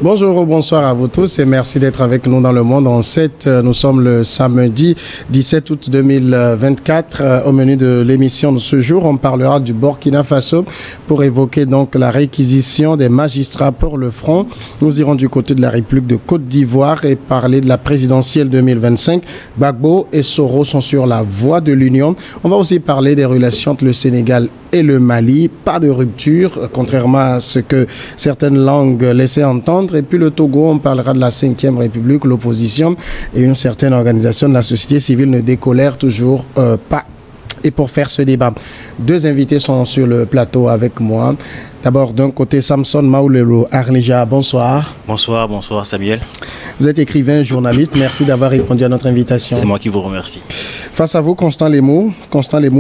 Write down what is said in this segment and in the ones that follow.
Bonjour ou bonsoir à vous tous et merci d'être avec nous dans le monde en 7. Nous sommes le samedi 17 août 2024. Au menu de l'émission de ce jour, on parlera du Burkina Faso pour évoquer donc la réquisition des magistrats pour le front. Nous irons du côté de la République de Côte d'Ivoire et parler de la présidentielle 2025. Gbagbo et Soro sont sur la voie de l'Union. On va aussi parler des relations entre le Sénégal et le Mali. Pas de rupture, contrairement à ce que certaines langues laissaient entendre. Et puis le Togo, on parlera de la 5e République, l'opposition et une certaine organisation de la société civile ne décolèrent toujours pas. Et pour faire ce débat, deux invités sont sur le plateau avec moi. D'abord, d'un côté, Samson Maoulelo Arlija, bonsoir. Bonsoir Samuel. Vous êtes écrivain, journaliste, merci d'avoir répondu à notre invitation. C'est moi qui vous remercie. Face à vous, Constant Lemou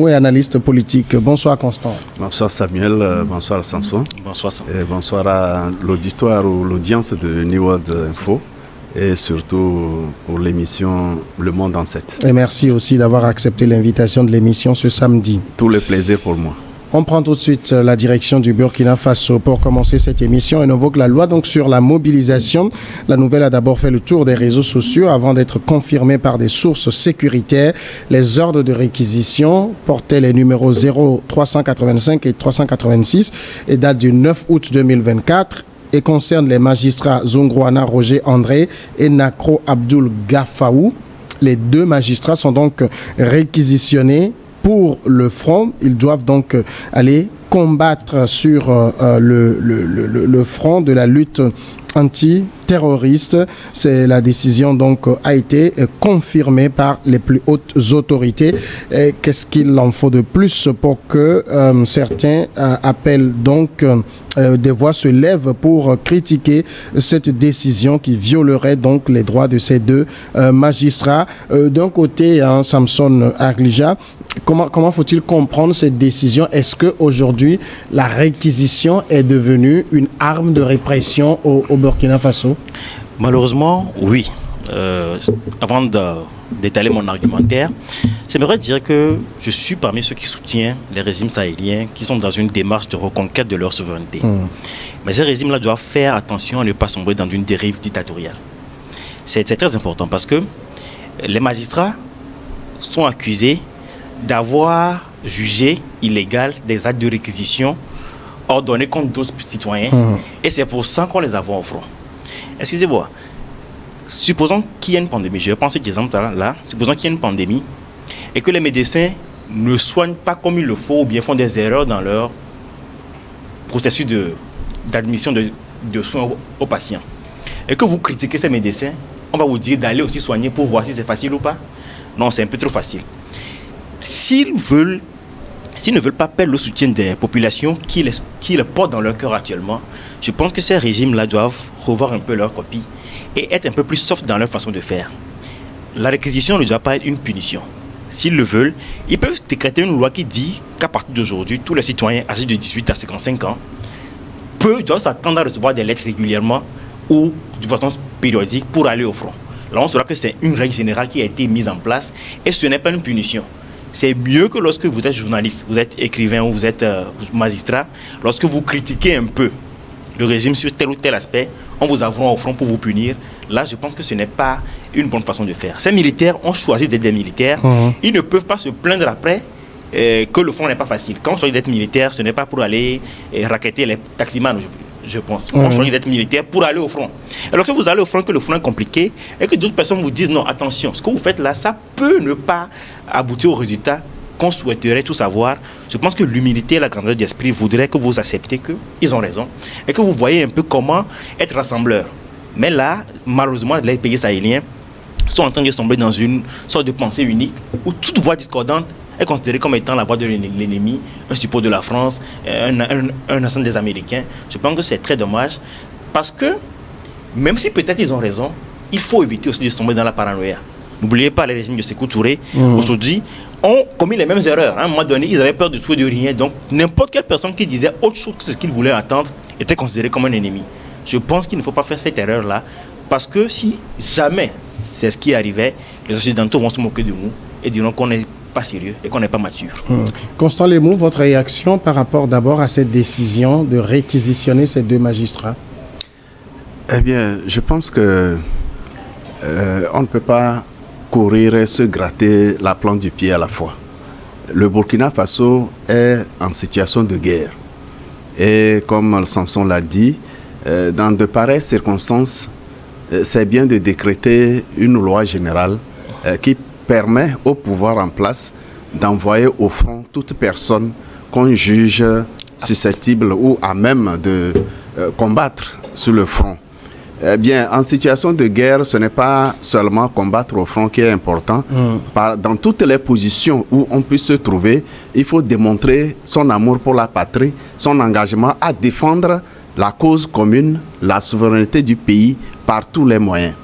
est analyste politique. Bonsoir Constant. Bonsoir Samuel, bonsoir Samson. Bonsoir. Et bonsoir à l'auditoire ou l'audience de New World Info. Et surtout pour l'émission Le Monde en 7. Et merci aussi d'avoir accepté l'invitation de l'émission ce samedi. Tout le plaisir pour moi. On prend tout de suite la direction du Burkina Faso pour commencer cette émission. On évoque la loi donc sur la mobilisation. La nouvelle a d'abord fait le tour des réseaux sociaux avant d'être confirmée par des sources sécuritaires. Les ordres de réquisition portaient les numéros 0385 et 386 et datent du 9 août 2024. Et concerne les magistrats Zongrouana Roger André et Nakro Abdul Gafaou. Les deux magistrats sont donc réquisitionnés pour le front. Ils doivent donc aller combattre sur le front de la lutte antiterroriste. C'est la décision donc a été confirmée par les plus hautes autorités. Qu'est-ce qu'il en faut de plus pour que certains appellent donc des voix se lèvent pour critiquer cette décision qui violerait donc les droits de ces deux magistrats. D'un côté, Samson Arlija, comment faut-il comprendre cette décision? Est-ce qu'aujourd'hui, la réquisition est devenue une arme de répression au Burkina Faso? Malheureusement, oui. Avant d'étaler mon argumentaire, j'aimerais dire que je suis parmi ceux qui soutiennent les régimes sahéliens qui sont dans une démarche de reconquête de leur souveraineté. Mais ces régimes-là doivent faire attention à ne pas sombrer dans une dérive dictatoriale. C'est très important parce que les magistrats sont accusés d'avoir jugé illégal des actes de réquisition ordonnés contre d'autres citoyens. Et c'est pour ça qu'on les a au front. Excusez-moi. Supposons qu'il y ait une pandémie, je vais prendre cet exemple-là, supposons qu'il y ait une pandémie et que les médecins ne soignent pas comme il le faut ou bien font des erreurs dans leur processus d'admission de soins aux patients. Et que vous critiquez ces médecins, on va vous dire d'aller aussi soigner pour voir si c'est facile ou pas. Non, c'est un peu trop facile. S'ils ne veulent pas perdre le soutien des populations qui les portent dans leur cœur actuellement, je pense que ces régimes-là doivent revoir un peu leur copie et être un peu plus soft dans leur façon de faire. La réquisition ne doit pas être une punition. S'ils le veulent, ils peuvent décréter une loi qui dit qu'à partir d'aujourd'hui, tous les citoyens âgés de 18 à 55 ans doivent s'attendre à recevoir des lettres régulièrement ou de façon périodique pour aller au front. Là, on saura que c'est une règle générale qui a été mise en place et ce n'est pas une punition. C'est mieux que lorsque vous êtes journaliste, vous êtes écrivain ou vous êtes magistrat, lorsque vous critiquez un peu le régime sur tel ou tel aspect, on vous envoie au front pour vous punir. Là, je pense que ce n'est pas une bonne façon de faire. Ces militaires ont choisi d'être des militaires. Ils ne peuvent pas se plaindre après que le front n'est pas facile. Quand on choisit d'être militaire, ce n'est pas pour aller racketter les taximans, je pense. On choisit d'être militaire pour aller au front. Alors que vous allez au front, que le front est compliqué, et que d'autres personnes vous disent non, attention, ce que vous faites là, ça peut ne pas aboutir au résultat qu'on souhaiterait tout savoir. Je pense que l'humilité et la grandeur d'esprit voudraient que vous acceptez qu'ils ont raison et que vous voyez un peu comment être rassembleur. Mais là, malheureusement, les pays sahéliens sont en train de tomber dans une sorte de pensée unique où toute voix discordante est considérée comme étant la voix de l'ennemi, un support de la France, un ensemble des Américains. Je pense que c'est très dommage parce que, même si peut-être ils ont raison, il faut éviter aussi de tomber dans la paranoïa. N'oubliez pas les régimes de Sékou Touré, aujourd'hui, ont commis les mêmes erreurs. À un moment donné, ils avaient peur de tout et de rien. Donc, n'importe quelle personne qui disait autre chose que ce qu'ils voulaient entendre était considérée comme un ennemi. Je pense qu'il ne faut pas faire cette erreur-là parce que si jamais c'est ce qui arrivait, les Occidentaux vont se moquer de nous et diront qu'on n'est pas sérieux et qu'on n'est pas mature. Constant Lemou, votre réaction par rapport d'abord à cette décision de réquisitionner ces deux magistrats? Eh bien, je pense que on ne peut pas courir et se gratter la plante du pied à la fois. Le Burkina Faso est en situation de guerre. Et comme Samson l'a dit, dans de pareilles circonstances, c'est bien de décréter une loi générale qui permet au pouvoir en place d'envoyer au front toute personne qu'on juge susceptible ou à même de combattre sur le front. Eh bien, en situation de guerre, ce n'est pas seulement combattre au front qui est important. Dans toutes les positions où on peut se trouver, il faut démontrer son amour pour la patrie, son engagement à défendre la cause commune, la souveraineté du pays par tous les moyens.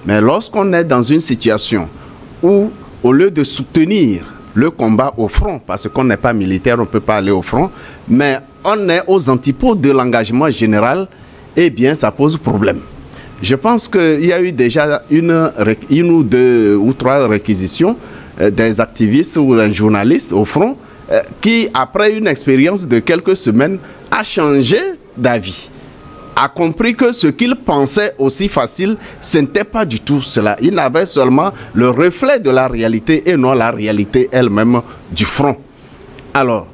Mais lorsqu'on est dans une situation où, au lieu de soutenir le combat au front, parce qu'on n'est pas militaire, on ne peut pas aller au front, mais on est aux antipodes de l'engagement général, eh bien, ça pose problème. Je pense qu'il y a eu déjà une ou deux ou trois réquisitions des activistes ou d'un journaliste au front qui, après une expérience de quelques semaines, a changé d'avis, a compris que ce qu'il pensait aussi facile, ce n'était pas du tout cela. Il n'avait seulement le reflet de la réalité et non la réalité elle-même du front. Alors,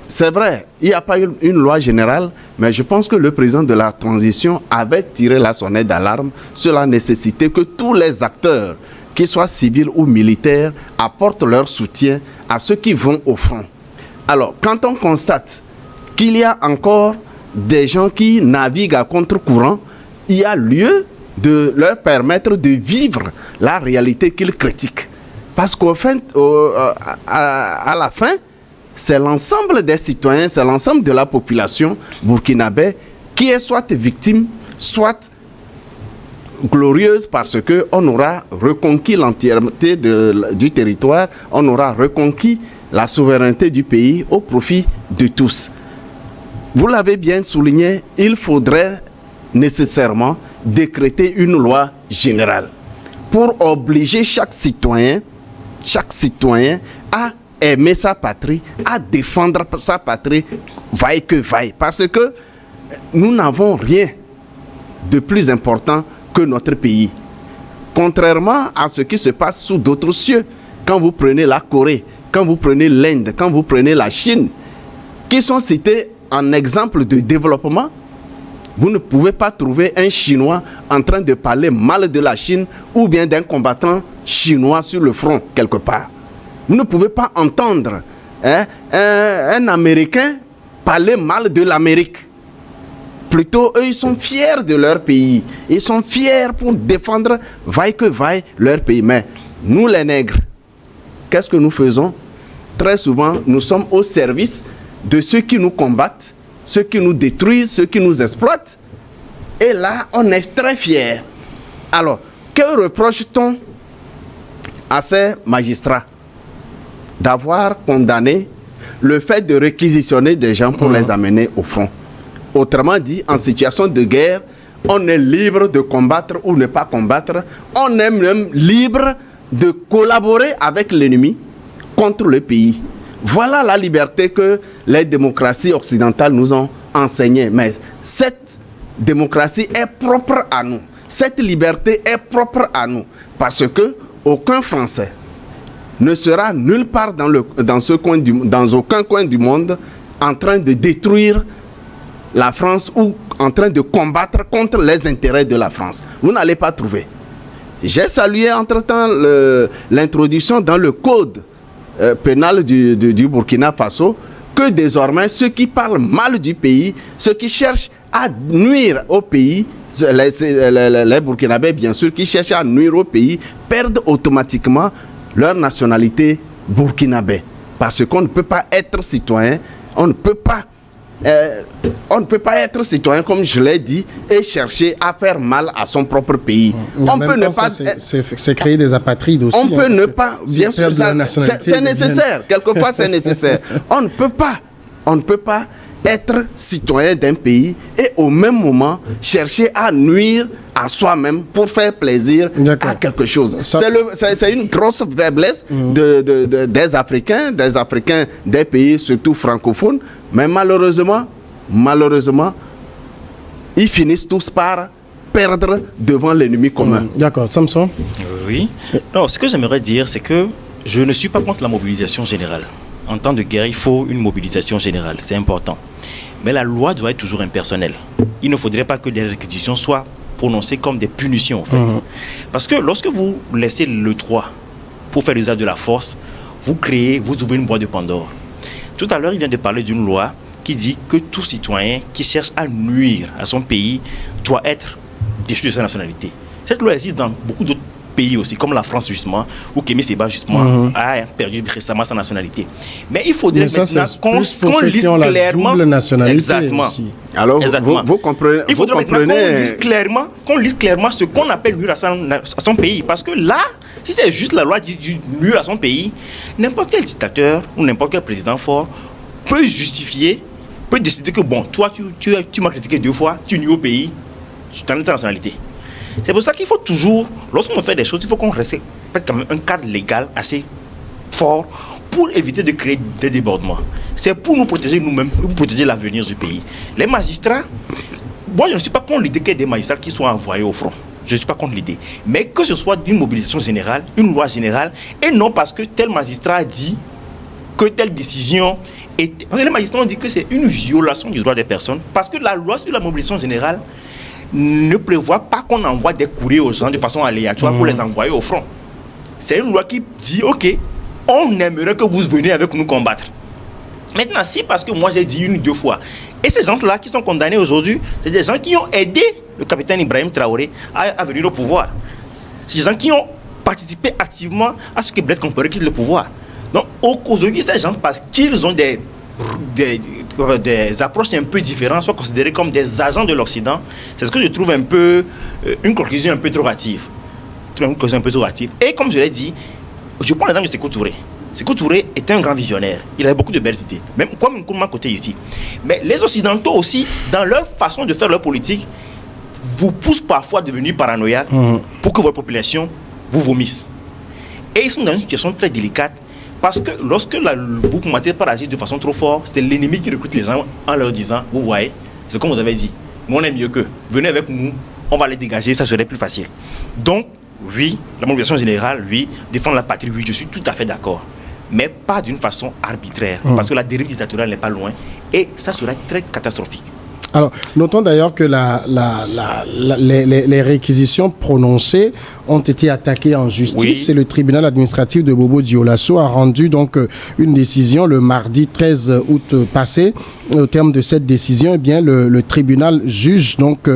c'est vrai, il n'y a pas eu une loi générale, mais je pense que le président de la transition avait tiré la sonnette d'alarme sur la nécessité que tous les acteurs, qu'ils soient civils ou militaires, apportent leur soutien à ceux qui vont au front. Alors, quand on constate qu'il y a encore des gens qui naviguent à contre-courant, il y a lieu de leur permettre de vivre la réalité qu'ils critiquent. Parce qu'à la fin, c'est l'ensemble des citoyens, c'est l'ensemble de la population burkinabé qui est soit victime, soit glorieuse parce qu'on aura reconquis l'entièreté du territoire, on aura reconquis la souveraineté du pays au profit de tous. Vous l'avez bien souligné, il faudrait nécessairement décréter une loi générale pour obliger chaque citoyen à aimer sa patrie, à défendre sa patrie, vaille que vaille. Parce que nous n'avons rien de plus important que notre pays. Contrairement à ce qui se passe sous d'autres cieux, quand vous prenez la Corée, quand vous prenez l'Inde, quand vous prenez la Chine, qui sont cités en exemple de développement, vous ne pouvez pas trouver un Chinois en train de parler mal de la Chine ou bien d'un combattant chinois sur le front quelque part. Vous ne pouvez pas entendre un Américain parler mal de l'Amérique. Plutôt, eux, ils sont fiers de leur pays. Ils sont fiers pour défendre, vaille que vaille, leur pays. Mais nous, les nègres, qu'est-ce que nous faisons? Très souvent, nous sommes au service de ceux qui nous combattent, ceux qui nous détruisent, ceux qui nous exploitent. Et là, on est très fiers. Alors, que reproche-t-on à ces magistrats? D'avoir condamné le fait de réquisitionner des gens pour les amener au front. Autrement dit, en situation de guerre, on est libre de combattre ou ne pas combattre. On est même libre de collaborer avec l'ennemi contre le pays. Voilà la liberté que les démocraties occidentales nous ont enseignée. Mais cette démocratie est propre à nous. Cette liberté est propre à nous. Parce que aucun Français ne sera nulle part dans aucun coin du monde en train de détruire la France ou en train de combattre contre les intérêts de la France. Vous n'allez pas trouver. J'ai salué entre-temps l'introduction dans le code pénal du Burkina Faso que désormais ceux qui parlent mal du pays, ceux qui cherchent à nuire au pays, les Burkinabés bien sûr, qui cherchent à nuire au pays, perdent automatiquement leur nationalité burkinabé. Parce qu'on ne peut pas être citoyen, on ne peut pas être citoyen, comme je l'ai dit, et chercher à faire mal à son propre pays. On peut ne pas. C'est créer des apatrides aussi. On peut ne pas. Bien sûr, c'est nécessaire. Quelquefois, c'est nécessaire. On ne peut pas être citoyen d'un pays et au même moment chercher à nuire à soi-même pour faire plaisir à quelque chose. C'est une grosse faiblesse des Africains, des pays surtout francophones. Mais malheureusement, ils finissent tous par perdre devant l'ennemi commun. D'accord, Samson. Oui. Non, ce que j'aimerais dire, c'est que je ne suis pas contre la mobilisation générale. En temps de guerre, il faut une mobilisation générale, c'est important. Mais la loi doit être toujours impersonnelle. Il ne faudrait pas que des réquisitions soient prononcées comme des punitions, en fait. Parce que lorsque vous laissez le droit pour faire l'usage de la force, vous ouvrez une boîte de Pandore. Tout à l'heure, il vient de parler d'une loi qui dit que tout citoyen qui cherche à nuire à son pays doit être déchu de sa nationalité. Cette loi existe dans beaucoup d'autres pays aussi, comme la France justement, où Kémy Séba justement a perdu récemment sa nationalité. Mais il faudrait maintenant qu'on lise clairement. Exactement. Aussi. Alors, vous comprenez. Il faudrait maintenant qu'on lise clairement ce qu'on appelle nuire à son pays. Parce que là, si c'est juste la loi du nuire à son pays, n'importe quel dictateur ou n'importe quel président fort peut justifier, peut décider que bon, toi tu m'as critiqué 2 fois, tu nuis au pays, tu t'en es ta nationalité. C'est pour ça qu'il faut toujours, lorsqu'on fait des choses, il faut qu'on respecte quand même un cadre légal assez fort pour éviter de créer des débordements. C'est pour nous protéger nous-mêmes, pour protéger l'avenir du pays. Les magistrats, moi je ne suis pas contre l'idée qu'il y ait des magistrats qui soient envoyés au front. Je ne suis pas contre l'idée. Mais que ce soit une mobilisation générale, une loi générale, et non parce que tel magistrat a dit que telle décision est... Parce que les magistrats ont dit que c'est une violation du droit des personnes, parce que la loi sur la mobilisation générale ne prévoit pas qu'on envoie des courriers aux gens de façon aléatoire pour les envoyer au front. C'est une loi qui dit, ok, on aimerait que vous veniez avec nous combattre. Maintenant, si parce que moi j'ai dit 1 ou 2 fois, et ces gens-là qui sont condamnés aujourd'hui, c'est des gens qui ont aidé le capitaine Ibrahim Traoré à venir au pouvoir. C'est des gens qui ont participé activement à ce que Blaise Compaoré quitte le pouvoir. Donc aujourd'hui, ces gens, parce qu'ils ont des approches un peu différentes, sont considérés comme des agents de l'Occident. C'est ce que je trouve un peu une conclusion un peu trop hâtive. Et comme je l'ai dit, je prends l'exemple de Sékou Touré. Sékou Touré était un grand visionnaire. Il avait beaucoup de belles idées, même comme Nkrumah côté ici. Mais les Occidentaux aussi, dans leur façon de faire leur politique, vous poussent parfois à devenir paranoïaques pour que votre population vous vomisse. Et ils sont dans une situation très délicate. Parce que lorsque vous commencez par agir de façon trop forte, c'est l'ennemi qui recrute les gens en leur disant, vous voyez, c'est comme vous avez dit, mais on est mieux qu'eux. Venez avec nous, on va les dégager, ça serait plus facile. Donc, oui, la mobilisation générale, oui, défendre la patrie, oui, je suis tout à fait d'accord. Mais pas d'une façon arbitraire, parce que la dérive dictatoriale n'est pas loin, et ça serait très catastrophique. Alors, notons d'ailleurs que les réquisitions prononcées ont été attaquées en justice. Et le tribunal administratif de Bobo Dioulasso a rendu donc une décision le mardi 13 août passé. Au terme de cette décision, eh bien, le tribunal juge donc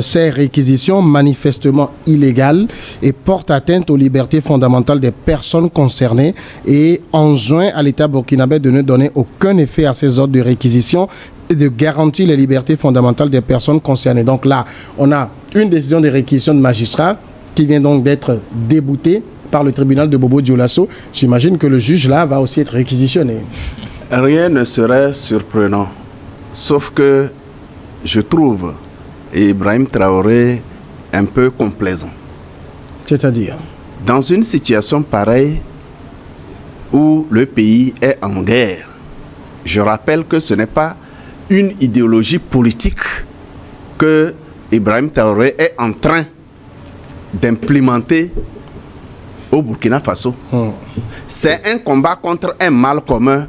ces réquisitions manifestement illégales et portent atteinte aux libertés fondamentales des personnes concernées et enjoint à l'État burkinabé de ne donner aucun effet à ces ordres de réquisition et de garantir les libertés fondamentales des personnes concernées. Donc là, on a une décision de réquisition de magistrat qui vient donc d'être déboutée par le tribunal de Bobo Dioulasso. J'imagine que le juge là va aussi être réquisitionné. Rien ne serait surprenant, sauf que je trouve Ibrahim Traoré un peu complaisant. C'est-à-dire? Dans une situation pareille où le pays est en guerre, je rappelle que ce n'est pas une idéologie politique que Ibrahim Traoré est en train d'implémenter au Burkina Faso. C'est un combat contre un mal commun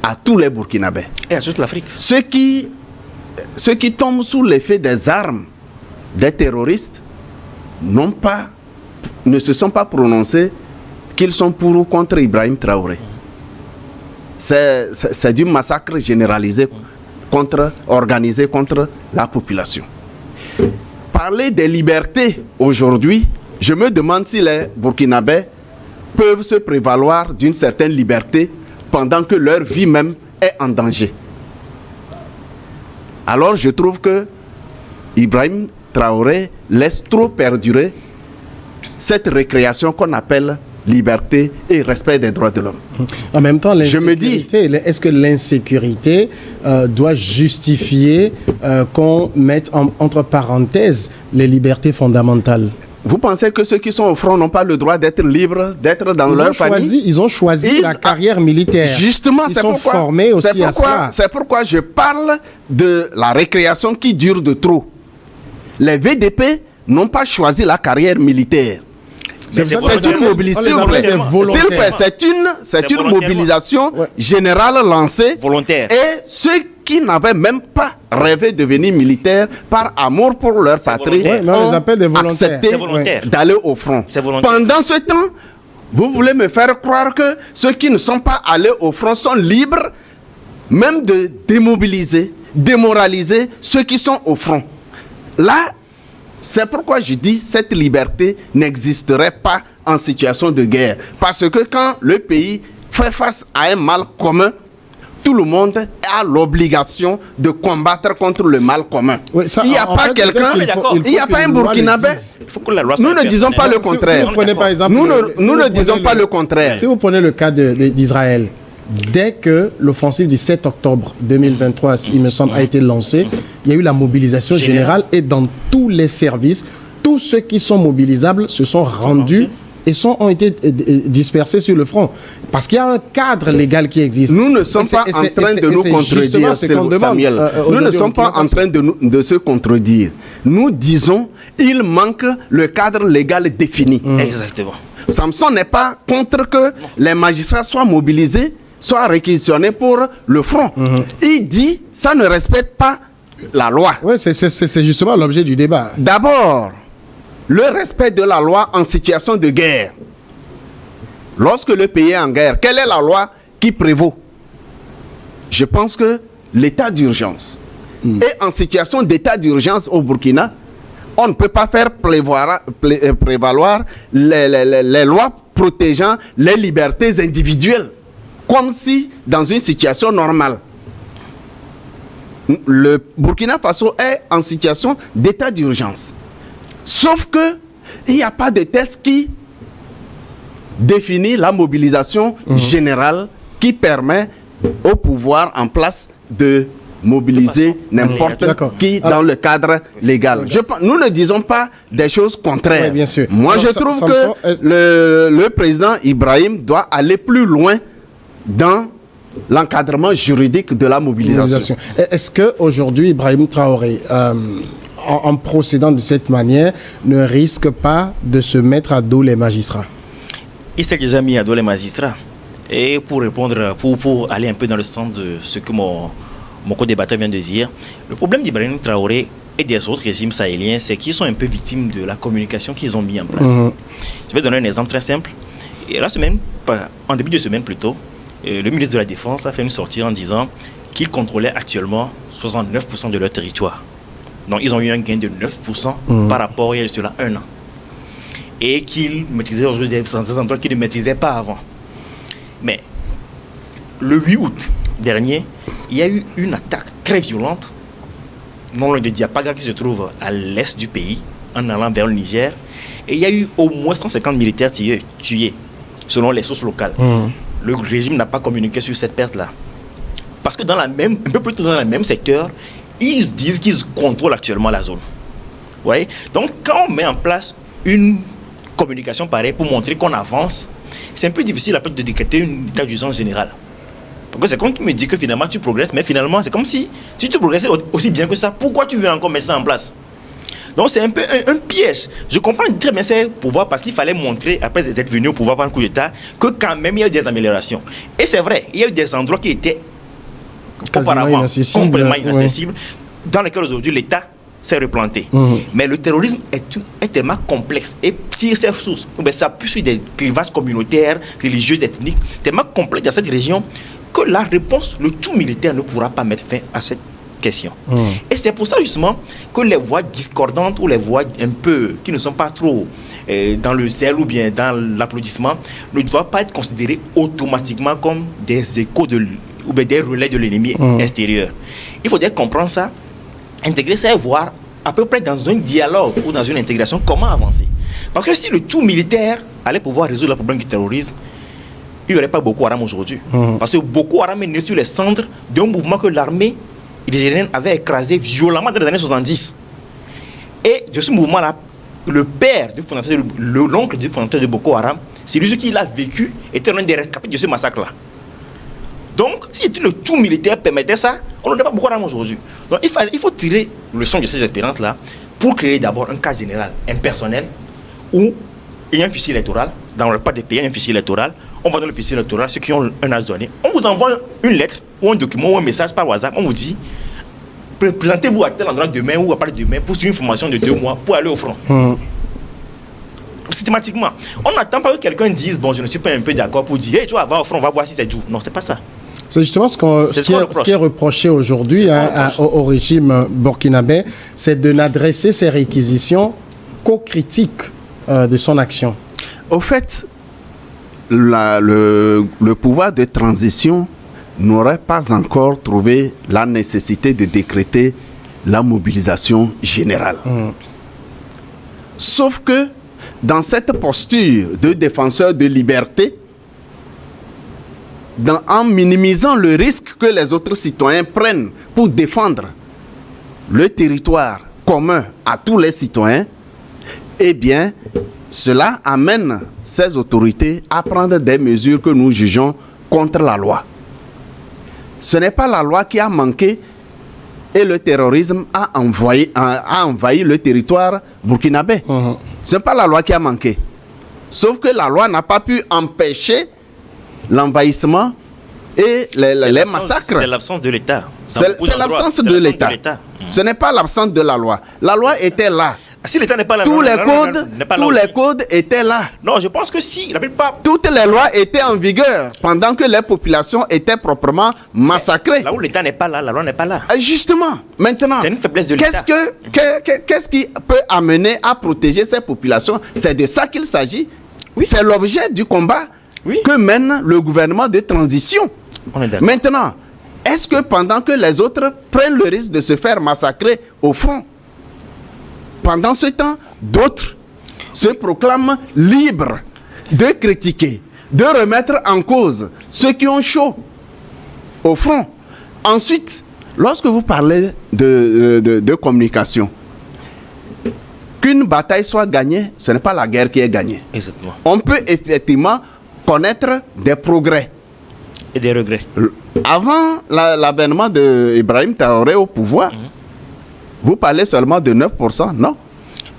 à tous les Burkinabés. Et à toute l'Afrique. Ceux qui tombent sous l'effet des armes des terroristes ne se sont pas prononcés qu'ils sont pour ou contre Ibrahim Traoré. C'est du massacre généralisé organisé contre la population. Parler des libertés aujourd'hui, je me demande si les Burkinabés peuvent se prévaloir d'une certaine liberté pendant que leur vie même est en danger. Alors je trouve que Ibrahim Traoré laisse trop perdurer cette récréation qu'on appelle liberté et respect des droits de l'homme. En même temps, est-ce que l'insécurité doit justifier qu'on mette entre parenthèses les libertés fondamentales? Vous pensez que ceux qui sont au front n'ont pas le droit d'être libres, d'être dans leur famille? Ils ont choisi la carrière militaire. Justement, ils sont formés aussi à ça. C'est pourquoi je parle de la récréation qui dure de trop. les VDP n'ont pas choisi la carrière militaire. C'est une mobilisation, c'est une mobilisation générale lancée volontaire. Et ceux qui n'avaient même pas rêvé de devenir militaires par amour pour leur patrie ont accepté d'aller au front. Pendant ce temps, vous voulez me faire croire que ceux qui ne sont pas allés au front sont libres même de démobiliser, démoraliser ceux qui sont au front. Là, c'est pourquoi je dis que cette liberté n'existerait pas en situation de guerre. Parce que quand le pays fait face à un mal commun, tout le monde a l'obligation de combattre contre le mal commun. Oui, ça, il n'y a pas quelqu'un, il n'y a pas un Burkinabé. Nous ne disons pas le contraire. Nous ne disons pas le contraire. Si vous prenez le cas d'Israël, dès que l'offensive du 7 octobre 2023, il me semble, a été lancée, il y a eu la mobilisation générale et dans tous les services, tous ceux qui sont mobilisables se sont rendus et ont été dispersés sur le front. Parce qu'il y a un cadre légal qui existe. Nous ne sommes pas en train de nous contredire, Samuel. Nous ne sommes pas en train de se contredire. Nous disons, il manque le cadre légal défini. Exactement. Samson n'est pas contre que les magistrats soient mobilisés, soient réquisitionnés pour le front. Il dit, ça ne respecte pas la loi. Oui, c'est justement l'objet du débat. D'abord, le respect de la loi en situation de guerre. Lorsque le pays est en guerre, quelle est la loi qui prévaut? Je pense que l'état d'urgence. Et en situation d'état d'urgence au Burkina, on ne peut pas faire prévaloir les lois protégeant les libertés individuelles, comme si dans une situation normale. Le Burkina Faso est en situation d'état d'urgence. Sauf que il n'y a pas de texte qui définit la mobilisation générale qui permet au pouvoir en place de mobiliser n'importe qui dans le cadre légal. Nous ne disons pas des choses contraires. Oui, bien sûr. Moi, je trouve que le président Ibrahim doit aller plus loin dans l'encadrement juridique de la mobilisation. Est-ce qu'aujourd'hui, Ibrahim Traoré, en procédant de cette manière, ne risque pas de se mettre à dos les magistrats? Il s'est déjà mis à dos les magistrats. Et pour répondre, pour aller un peu dans le sens de ce que mon co-débatteur vient de dire, le problème d'Ibrahim Traoré et des autres régimes sahéliens, c'est qu'ils sont un peu victimes de la communication qu'ils ont mis en place. Je vais donner un exemple très simple. Et la semaine, en début de semaine plutôt, le ministre de la Défense a fait une sortie en disant qu'ils contrôlaient actuellement 69% de leur territoire. Donc ils ont eu un gain de 9% par rapport à cela un an. Et qu'ils maîtrisaient aujourd'hui des endroits qu'ils ne maîtrisaient pas avant. Mais le 8 août dernier, il y a eu une attaque très violente non loin de Diapaga qui se trouve à l'est du pays, en allant vers le Niger. Et il y a eu au moins 150 militaires tués selon les sources locales. Le régime n'a pas communiqué sur cette perte-là. Parce que un peu plus tôt dans le même secteur, ils disent qu'ils contrôlent actuellement la zone. Vous voyez? Donc, quand on met en place une communication pareille pour montrer qu'on avance, c'est un peu difficile après de décréter un état d'urgence générale. Parce que c'est comme tu me dis que finalement tu progresses, mais finalement c'est comme si tu progressais aussi bien que ça, pourquoi tu veux encore mettre ça en place? Donc c'est un peu un piège. Je comprends très bien ces pouvoirs parce qu'il fallait montrer, après être venu au pouvoir par un coup d'État, que quand même il y a eu des améliorations. Et c'est vrai, il y a eu des endroits qui étaient auparavant complètement inaccessibles, dans lesquels aujourd'hui l'État s'est replanté. Mais le terrorisme est tellement complexe et tire ses sources. Ça appuie sur des clivages communautaires, religieux, ethniques, tellement complexes dans cette région que la réponse, le tout militaire ne pourra pas mettre fin à cette question. Et c'est pour ça justement que les voix discordantes ou les voix un peu qui ne sont pas trop dans le zèle ou bien dans l'applaudissement ne doivent pas être considérées automatiquement comme des échos ou bien des relais de l'ennemi extérieur. Il faudrait comprendre ça, intégrer ça et voir à peu près dans un dialogue ou dans une intégration comment avancer. Parce que si le tout militaire allait pouvoir résoudre le problème du terrorisme, il n'y aurait pas Boko Haram aujourd'hui. Parce que Boko Haram est né sur les cendres d'un mouvement que l'armée nigérienne avait écrasé violemment dans les années 70. Et de ce mouvement-là, le père du fondateur, l'oncle du fondateur de Boko Haram, c'est lui qui l'a vécu, était l'un des rescapés de ce massacre-là. Donc, si le tout militaire permettait ça, on n'aurait pas Boko Haram aujourd'hui. Donc, il faut tirer le son de ces expériences-là pour créer d'abord un cas général impersonnel où il y a un fichier électoral. Dans le pas des pays, il y a un fichier électoral. On va dans le fichier électoral, ceux qui ont un âge donné. On vous envoie une lettre ou un document ou un message par WhatsApp. On vous dit, présentez-vous à tel endroit demain ou à partir de demain pour suivre une formation de 2 mois pour aller au front. Systématiquement. On n'attend pas que quelqu'un dise, bon, je ne suis pas un peu d'accord pour dire, hey, tu vas voir au front, on va voir si c'est doux. Non, c'est pas ça. C'est justement ce qui est reproché aujourd'hui au régime burkinabé, c'est de n'adresser ses réquisitions qu'aux critiques de son action. Au fait, le pouvoir de transition n'aurait pas encore trouvé la nécessité de décréter la mobilisation générale. Sauf que dans cette posture de défenseur de liberté, en minimisant le risque que les autres citoyens prennent pour défendre le territoire commun à tous les citoyens, eh bien, cela amène ces autorités à prendre des mesures que nous jugeons contre la loi. Ce n'est pas la loi qui a manqué et le terrorisme a envahi le territoire burkinabé. Ce n'est pas la loi qui a manqué. Sauf que la loi n'a pas pu empêcher l'envahissement et les massacres. C'est l'absence de l'État. C'est l'absence de l'État. Ce n'est pas l'absence de la loi. La loi était là. Si l'État n'est pas là, tous les codes étaient là. Non, je pense que si. La plupart. Toutes les lois étaient en vigueur pendant que les populations étaient proprement massacrées. Là où l'État n'est pas là, la loi n'est pas là. Justement, maintenant, c'est une faiblesse de l'État. Qu'est-ce qui peut amener à protéger ces populations? C'est de ça qu'il s'agit. Oui. C'est l'objet du combat que mène le gouvernement de transition. On est d'accord. Maintenant, est-ce que pendant que les autres prennent le risque de se faire massacrer au front, pendant ce temps, d'autres se proclament libres de critiquer, de remettre en cause ceux qui ont chaud au front. Ensuite, lorsque vous parlez de communication, qu'une bataille soit gagnée, ce n'est pas la guerre qui est gagnée. Exactement. On peut effectivement connaître des progrès. Et des regrets. Avant l'avènement d'Ibrahim Traoré au pouvoir, vous parlez seulement de 9%, non?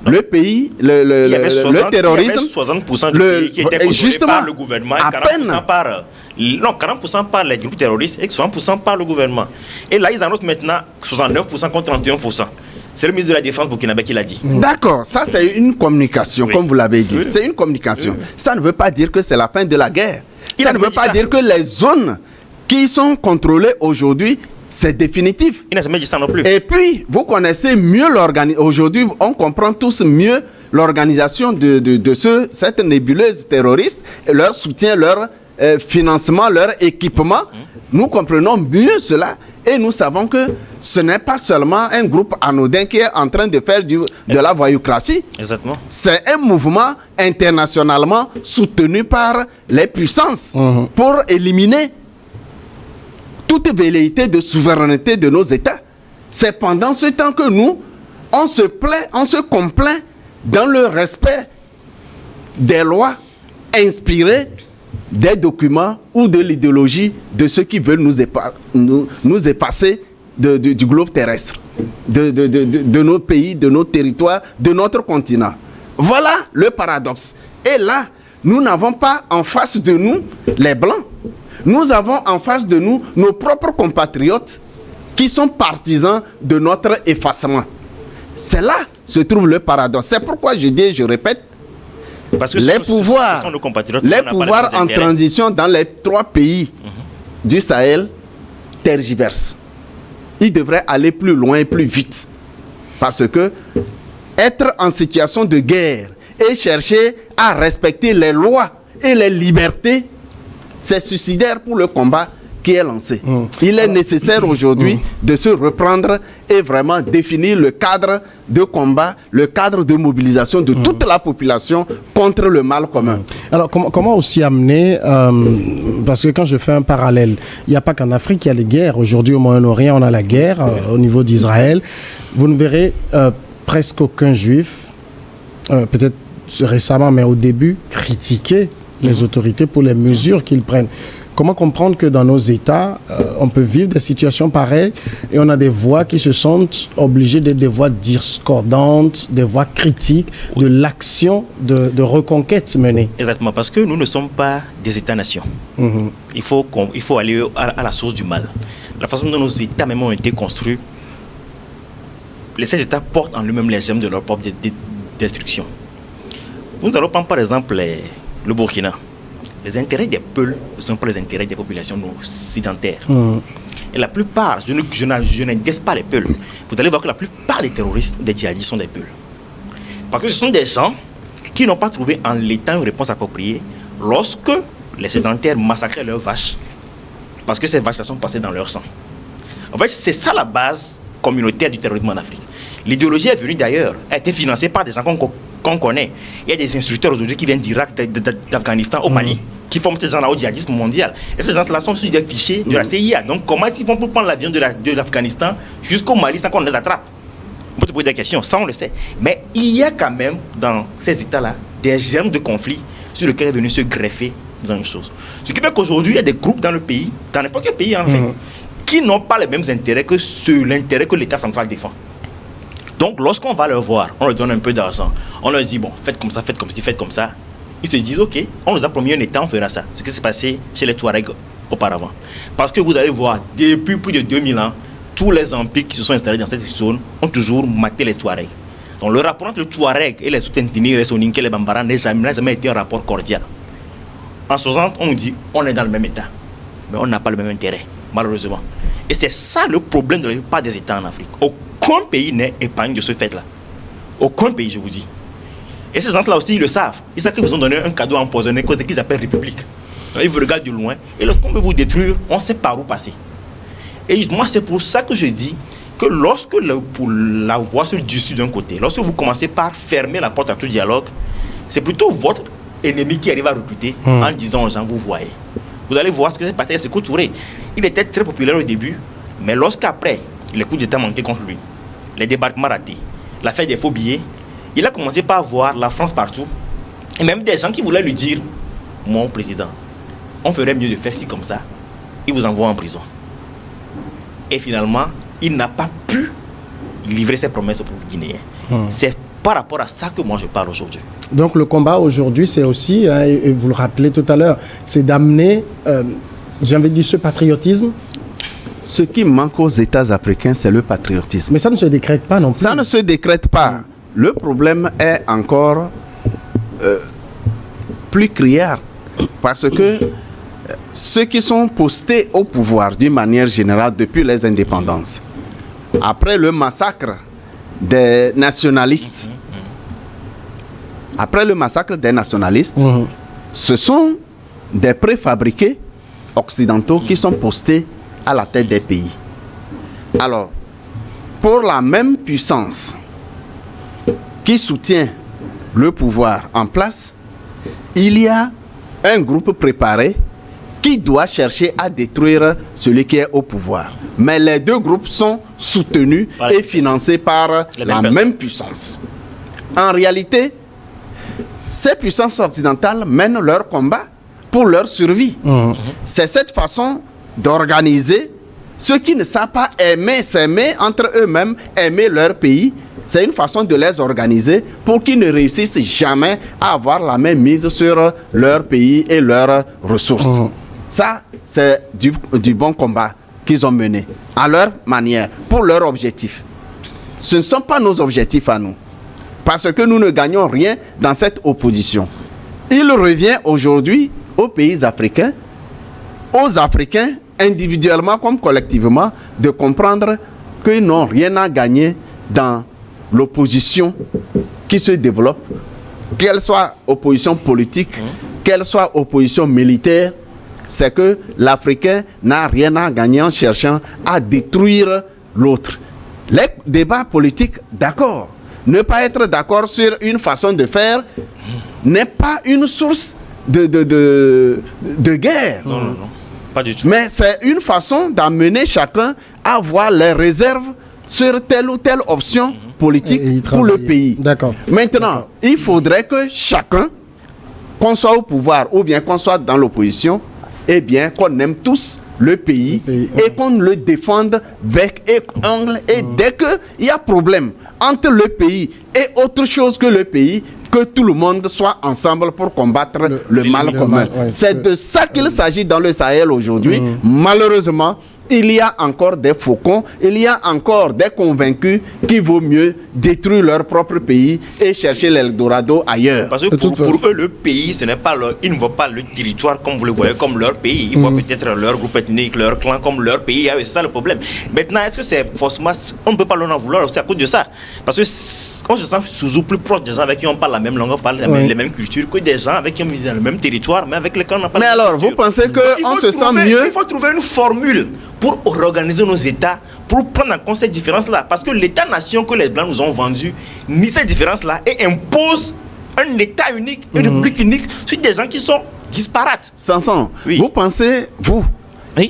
Le pays, le terrorisme... Il y avait 60% du pays qui était contrôlé par le gouvernement, et 40% par les groupes terroristes et 60% par le gouvernement. Et là, ils en ont maintenant 69% contre 31%. C'est le ministre de la Défense burkinabé qui l'a dit. D'accord, ça c'est une communication, comme vous l'avez dit. C'est une communication. Ça ne veut pas dire que c'est la fin de la guerre. Ça ne veut pas dire que les zones qui sont contrôlées aujourd'hui, c'est définitif. Il n'a jamais dit ça non plus. Et puis, vous connaissez mieux l'organisation. Aujourd'hui, on comprend tous mieux l'organisation de cette nébuleuse terroriste, leur soutien, leur financement, leur équipement. Nous comprenons mieux cela et nous savons que ce n'est pas seulement un groupe anodin qui est en train de faire de la voyoucratie. Exactement. C'est un mouvement internationalement soutenu par les puissances pour éliminer toute velléité de souveraineté de nos États. C'est pendant ce temps que nous, on se complaint dans le respect des lois inspirées des documents ou de l'idéologie de ceux qui veulent nous effacer du globe terrestre, de nos pays, de nos territoires, de notre continent. Voilà le paradoxe. Et là, nous n'avons pas en face de nous les Blancs. Nous avons en face de nous nos propres compatriotes qui sont partisans de notre effacement. C'est là que se trouve le paradoxe. C'est pourquoi je dis et je répète, parce que les pouvoirs en transition dans les 3 pays du Sahel tergiversent. Ils devraient aller plus loin et plus vite. Parce que être en situation de guerre et chercher à respecter les lois et les libertés, c'est suicidaire pour le combat qui est lancé. Il est nécessaire aujourd'hui de se reprendre et vraiment définir le cadre de combat, le cadre de mobilisation de toute la population contre le mal commun. Alors, comment aussi amener, parce que quand je fais un parallèle, il n'y a pas qu'en Afrique, il y a les guerres. Aujourd'hui, au Moyen-Orient, on a la guerre au niveau d'Israël. Vous ne verrez presque aucun juif, peut-être récemment, mais au début, critiquer les autorités pour les mesures qu'ils prennent. comment comprendre que dans nos États, on peut vivre des situations pareilles et on a des voix qui se sentent obligées d'être des voix discordantes, des voix critiques de l'action de reconquête menée. Exactement, parce que nous ne sommes pas des États-nations. Il faut aller à la source du mal. La façon dont nos États même ont été construits, ces États portent en eux-mêmes les germes de leur propre destruction. Nous allons prendre par exemple le Burkina. Les intérêts des peuples ne sont pas les intérêts des populations occidentales. Et la plupart, je n'indexe pas les peuples. Vous allez voir que la plupart des terroristes, des djihadistes sont des peuples. Parce que ce sont des gens qui n'ont pas trouvé en l'État une réponse appropriée lorsque les sédentaires massacraient leurs vaches. Parce que ces vaches-là sont passées dans leur sang. En fait, c'est ça la base communautaire du terrorisme en Afrique. L'idéologie est venue d'ailleurs, a été financée par des gens qu'on connaît. Il y a des instructeurs aujourd'hui qui viennent d'Irak, d'Afghanistan, au Mali, qui forment ces gens-là au djihadisme mondial. Et ces gens-là sont sur des fichiers de la CIA. Donc comment est-ce qu'ils font pour prendre l'avion de l'Afghanistan jusqu'au Mali sans qu'on les attrape? On peut te poser des questions, ça on le sait. Mais il y a quand même dans ces États-là des germes de conflit sur lesquels est venu se greffer dans une chose. Ce qui fait qu'aujourd'hui, il y a des groupes dans le pays, dans n'importe quel pays en fait, qui n'ont pas les mêmes intérêts que l'intérêt que l'État central défend. Donc, lorsqu'on va leur voir, on leur donne un peu d'argent, on leur dit, bon, faites comme ça, faites comme ci, faites comme ça. Ils se disent, ok, on nous a promis un État, on fera ça. Ce qui s'est passé chez les Touaregs auparavant. Parce que vous allez voir, depuis plus de 2000 ans, tous les empires qui se sont installés dans cette zone ont toujours maté les Touaregs. Donc, le rapport entre le Touareg et les Soutentini, les Soninké, les Bambara n'a jamais été un rapport cordial. En 60, on nous dit, on est dans le même État. Mais on n'a pas le même intérêt, malheureusement. Et c'est ça le problème de la plupart des États en Afrique. Aucun pays n'est épargné de ce fait-là. Aucun pays, je vous dis. Et ces gens-là aussi, ils le savent. Ils savent qu'ils vous ont donné un cadeau empoisonné qu'ils appellent République. Donc, ils vous regardent de loin. Et lorsqu'on veut vous détruire, on sait par où passer. Et moi, c'est pour ça que je dis que lorsque pour la voie se discute d'un côté, lorsque vous commencez par fermer la porte à tout dialogue, c'est plutôt votre ennemi qui arrive à recruter en disant aux gens, vous voyez. Vous allez voir ce que s'est passé à Sékou Touré. Il était très populaire au début, mais lorsqu'après, les coups d'État montaient contre lui, les débarquements ratés, l'affaire des faux billets, il a commencé par voir la France partout. Et même des gens qui voulaient lui dire, mon président, on ferait mieux de faire ci comme ça. Il vous envoie en prison. Et finalement, il n'a pas pu livrer ses promesses au peuple guinéen. C'est par rapport à ça que moi je parle aujourd'hui. Donc le combat aujourd'hui, c'est aussi, hein, et vous le rappelez tout à l'heure, c'est d'amener, j'ai envie de dire, ce patriotisme. Ce qui manque aux États africains, c'est le patriotisme. Mais ça ne se décrète pas non plus. Ça ne se décrète pas. Le problème est encore plus criard. Parce que ceux qui sont postés au pouvoir d'une manière générale depuis les indépendances, après le massacre des nationalistes, ce sont des préfabriqués occidentaux qui sont postés à la tête des pays. Alors, pour la même puissance qui soutient le pouvoir en place, il y a un groupe préparé qui doit chercher à détruire celui qui est au pouvoir. Mais les deux groupes sont soutenus et financés par la même puissance. En réalité, ces puissances occidentales mènent leur combat pour leur survie. C'est cette façon d'organiser ceux qui ne savent pas aimer, s'aimer entre eux-mêmes, aimer leur pays. C'est une façon de les organiser pour qu'ils ne réussissent jamais à avoir la main mise sur leur pays et leurs ressources. Ça, c'est du bon combat qu'ils ont mené, à leur manière, pour leur objectif. Ce ne sont pas nos objectifs à nous, parce que nous ne gagnons rien dans cette opposition. Il revient aujourd'hui aux pays africains, aux Africains, individuellement comme collectivement, de comprendre qu'ils n'ont rien à gagner dans l'opposition qui se développe, qu'elle soit opposition politique, qu'elle soit opposition militaire. C'est que l'Africain n'a rien à gagner en cherchant à détruire l'autre. Les débats politiques, d'accord. Ne pas être d'accord sur une façon de faire n'est pas une source de guerre. Non, pas du tout. Mais c'est une façon d'amener chacun à voir les réserves sur telle ou telle option politique pour le pays. D'accord. Maintenant, il faudrait que chacun, qu'on soit au pouvoir ou bien qu'on soit dans l'opposition, eh bien, qu'on aime tous le pays et qu'on le défende bec et ongle. Et dès qu'il y a problème entre le pays et autre chose que le pays, que tout le monde soit ensemble pour combattre le mal commun. C'est de ça qu'il s'agit dans le Sahel aujourd'hui. Malheureusement, il y a encore des faucons, il y a encore des convaincus qu'il vaut mieux détruire leur propre pays et chercher l'Eldorado ailleurs. Parce que pour eux, le pays, ce n'est pas ils ne voient pas le territoire comme vous le voyez, comme leur pays. Ils voient peut-être leur groupe ethnique, leur clan comme leur pays. C'est ça le problème. Maintenant, est-ce que c'est forcément... On ne peut pas leur en vouloir aussi à cause de ça. Parce que on se sent souvent plus proche des gens avec qui on parle la même langue, on parle les mêmes cultures, que des gens avec qui on vit dans le même territoire, mais avec lesquels on n'a pas la même culture. Mais alors, vous pensez qu'on se sent mieux? Il faut trouver une formule pour organiser nos États, pour prendre en compte ces différences-là. Parce que l'État-nation que les Blancs nous ont vendu nie ces différences-là et impose un État unique, une république unique sur des gens qui sont disparates. Samson, vous pensez,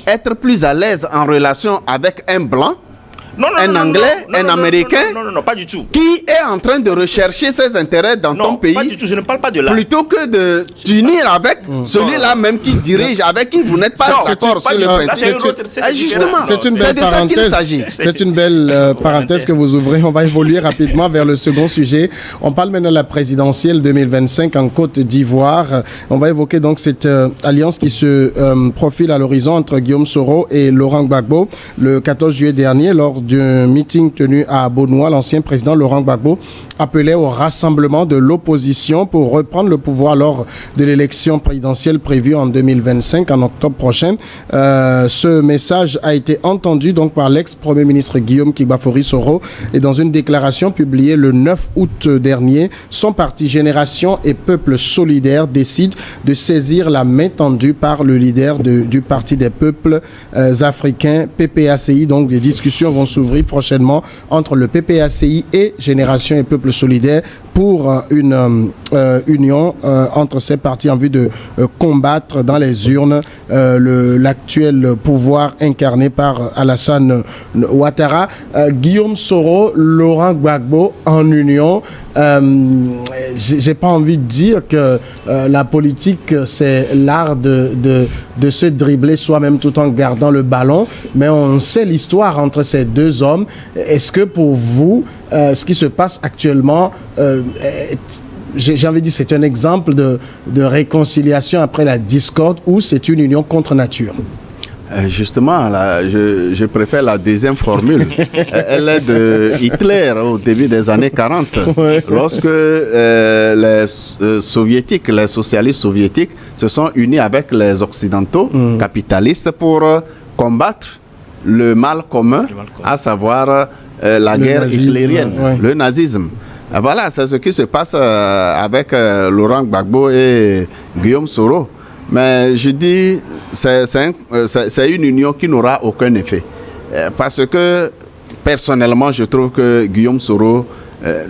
être plus à l'aise en relation avec un Blanc, un Anglais, un Américain, non, pas du tout. Qui est en train de rechercher ses intérêts dans ton pays. Non, pas du tout, je ne parle pas de là. Plutôt que de t'unir avec celui-là même qui dirige, avec qui vous n'êtes pas d'accord sur le principe. Justement, c'est une belle parenthèse. C'est une belle parenthèse que vous ouvrez. On va évoluer rapidement vers le second sujet. On parle maintenant de la présidentielle 2025 en Côte d'Ivoire. On va évoquer donc cette alliance qui se profile à l'horizon entre Guillaume Soro et Laurent Gbagbo le 14 juillet dernier lors d'un meeting tenu à Beaunois. L'ancien président Laurent Gbagbo appelait au rassemblement de l'opposition pour reprendre le pouvoir lors de l'élection présidentielle prévue en 2025, en octobre prochain. Ce message a été entendu donc par l'ex-premier ministre Guillaume Kibafori Soro et dans une déclaration publiée le 9 août dernier, son parti Génération et Peuple Solidaire décide de saisir la main tendue par le leader du Parti des peuples africains, PPACI. Donc des discussions vont s'ouvrir prochainement entre le PPACI et Génération et Peuple Solidaire pour une union entre ces partis en vue de combattre dans les urnes l'actuel pouvoir incarné par Alassane Ouattara. Guillaume Soro, Laurent Gbagbo en union. J'ai pas envie de dire que la politique c'est l'art de se dribbler soi-même tout en gardant le ballon, mais on sait l'histoire entre ces deux hommes. Est-ce que pour vous, ce qui se passe actuellement, j'ai envie de dire, c'est un exemple de réconciliation après la discorde ou c'est une union contre nature? Justement, là, je préfère la deuxième formule. Elle est de Hitler au début des années 40, lorsque les soviétiques, les socialistes soviétiques se sont unis avec les occidentaux capitalistes pour combattre le mal commun, à savoir la guerre hitlérienne, le nazisme. Voilà, c'est ce qui se passe avec Laurent Gbagbo et Guillaume Soro. Mais je dis, c'est une union qui n'aura aucun effet. Parce que, personnellement, je trouve que Guillaume Soro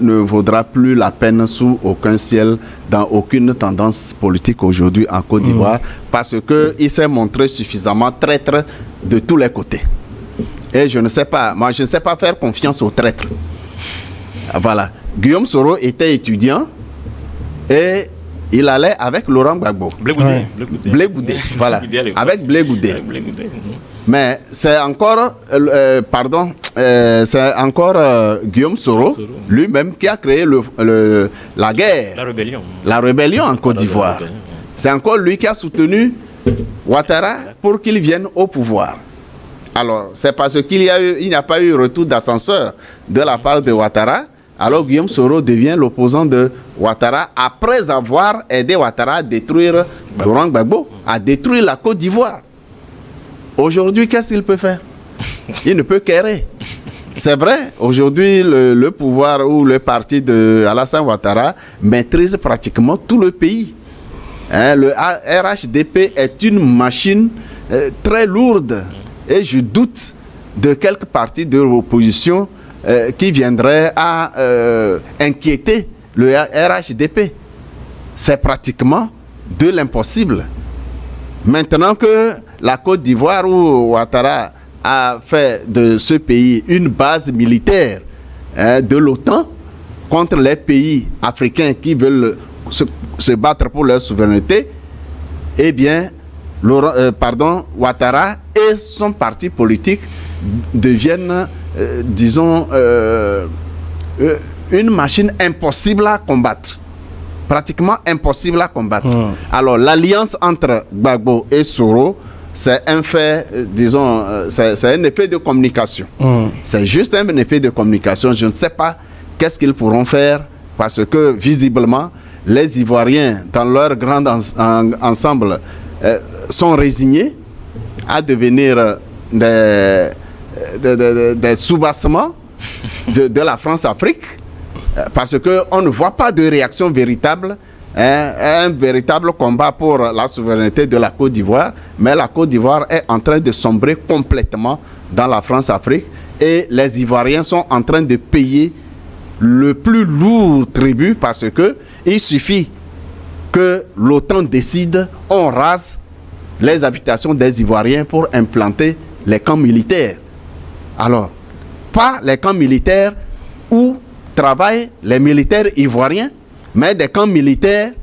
ne vaudra plus la peine sous aucun ciel, dans aucune tendance politique aujourd'hui en Côte d'Ivoire, parce qu'il s'est montré suffisamment traître de tous les côtés. Et je ne sais pas, moi je ne sais pas faire confiance aux traîtres. Voilà. Guillaume Soro était étudiant et il allait avec Laurent Gbagbo. Blé Goudé, voilà. Avec Blé Goudé. Mais c'est encore, c'est encore Guillaume Soro lui-même qui a créé la guerre. La rébellion en Côte d'Ivoire. C'est encore lui qui a soutenu Ouattara pour qu'il vienne au pouvoir. Alors, c'est parce qu'il n'y a pas eu retour d'ascenseur de la part de Ouattara. Alors Guillaume Soro devient l'opposant de Ouattara après avoir aidé Ouattara à détruire Laurent Gbagbo, à détruire la Côte d'Ivoire. Aujourd'hui, qu'est-ce qu'il peut faire? Il ne peut qu'errer. C'est vrai, aujourd'hui, le pouvoir ou le parti de Alassane Ouattara maîtrise pratiquement tout le pays. Le RHDP est une machine très lourde et je doute de quelques partis de l'opposition qui viendraient à inquiéter le RHDP. C'est pratiquement de l'impossible. Maintenant que la Côte d'Ivoire où Ouattara a fait de ce pays une base militaire de l'OTAN contre les pays africains qui veulent se battre pour leur souveraineté, eh bien, Ouattara et son parti politique deviennent, une machine impossible à combattre. Pratiquement impossible à combattre. Alors, l'alliance entre Gbagbo et Soro, c'est un fait, c'est un effet de communication. C'est juste un effet de communication. Je ne sais pas qu'est-ce qu'ils pourront faire parce que, visiblement, les Ivoiriens, dans leur grand ensemble, sont résignés à devenir des sous-bassements de la France-Afrique parce qu'on ne voit pas de réaction véritable, un véritable combat pour la souveraineté de la Côte d'Ivoire, mais la Côte d'Ivoire est en train de sombrer complètement dans la France-Afrique et les Ivoiriens sont en train de payer le plus lourd tribut parce que il suffit que l'OTAN décide, on rase les habitations des Ivoiriens pour implanter les camps militaires. Alors, pas les camps militaires où travaillent les militaires ivoiriens, mais des camps militaires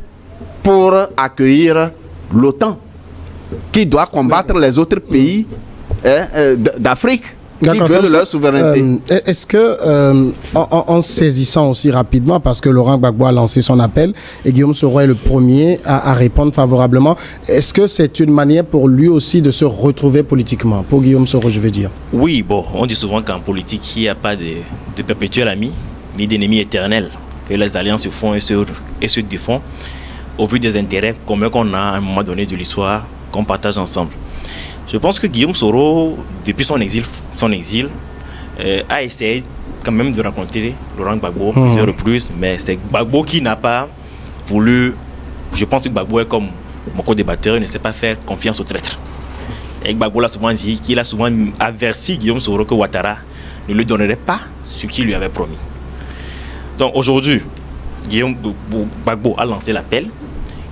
pour accueillir l'OTAN, qui doit combattre les autres pays d'Afrique qui veulent leur souveraineté. Est-ce que, en saisissant aussi rapidement, parce que Laurent Gbagbo a lancé son appel et Guillaume Soro est le premier à répondre favorablement, est-ce que c'est une manière pour lui aussi de se retrouver politiquement, pour Guillaume Soro, je veux dire? Oui, bon, on dit souvent qu'en politique, il n'y a pas de perpétuel ami, ni d'ennemi éternel, que les alliances se font et se défont au vu des intérêts communs qu'on a à un moment donné de l'histoire qu'on partage ensemble. Je pense que Guillaume Soro, depuis son exil, a essayé quand même de rencontrer Laurent Gbagbo plusieurs reprises, mais c'est Gbagbo qui n'a pas voulu. Je pense que Gbagbo est comme beaucoup de débatteurs, il ne sait pas faire confiance aux traîtres. Et Gbagbo l'a souvent dit qu'il a souvent averti Guillaume Soro que Ouattara ne lui donnerait pas ce qu'il lui avait promis. Donc aujourd'hui, Gbagbo a lancé l'appel.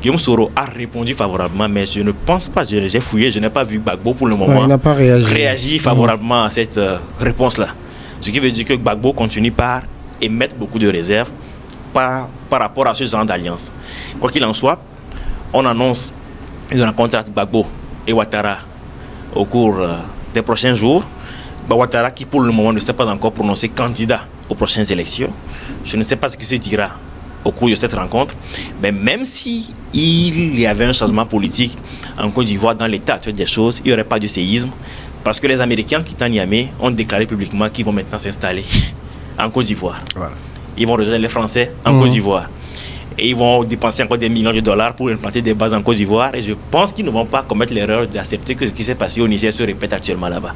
Guillaume Soro a répondu favorablement, mais je ne pense pas, j'ai fouillé, je n'ai pas vu Gbagbo pour le moment réagir favorablement à cette réponse-là. Ce qui veut dire que Gbagbo continue par émettre beaucoup de réserves par rapport à ce genre d'alliance. Quoi qu'il en soit, on annonce une rencontre entre Gbagbo et Ouattara au cours des prochains jours. Ouattara qui pour le moment ne s'est pas encore prononcé candidat aux prochaines élections. Je ne sais pas ce qui se dira au cours de cette rencontre, mais même si il y avait un changement politique en Côte d'Ivoire dans l'état actuel des choses, il n'y aurait pas de séisme parce que les Américains quittant Niamey ont déclaré publiquement qu'ils vont maintenant s'installer en Côte d'Ivoire. Voilà. Ils vont rejoindre les Français en Côte d'Ivoire et ils vont dépenser encore des millions de dollars pour implanter des bases en Côte d'Ivoire et je pense qu'ils ne vont pas commettre l'erreur d'accepter que ce qui s'est passé au Niger se répète actuellement là-bas.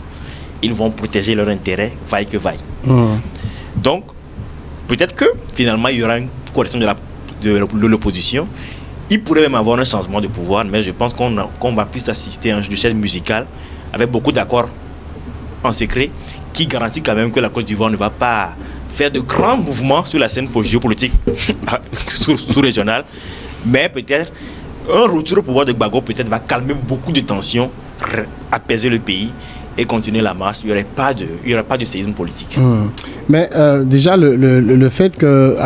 Ils vont protéger leurs intérêts, vaille que vaille. Donc, peut-être que finalement il y aura une coalition de l'opposition. Il pourrait même avoir un changement de pouvoir, mais je pense qu'on va plus assister à un jeu de chaises musicales avec beaucoup d'accords en secret qui garantit quand même que la Côte d'Ivoire ne va pas faire de grands mouvements sur la scène géopolitique sous-régionale, mais peut-être un retour au pouvoir de Gbagbo peut-être va calmer beaucoup de tensions, apaiser le pays et continuer la marche. Il n'y aura pas de séisme politique. Mais déjà, le fait que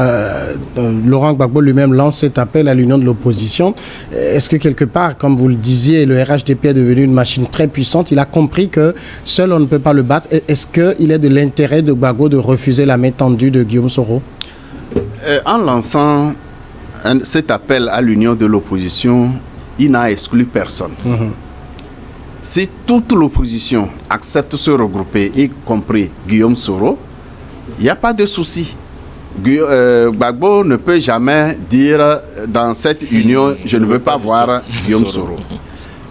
Laurent Gbagbo lui-même lance cet appel à l'union de l'opposition, est-ce que quelque part, comme vous le disiez, le RHDP est devenu une machine très puissante, il a compris que seul on ne peut pas le battre. Est-ce qu'il est de l'intérêt de Gbagbo de refuser la main tendue de Guillaume Soro? En lançant cet appel à l'union de l'opposition, il n'a exclu personne. Si toute l'opposition accepte de se regrouper, y compris Guillaume Soro, il n'y a pas de souci. Gbagbo ne peut jamais dire dans cette union, je ne veux pas voir Guillaume Soro.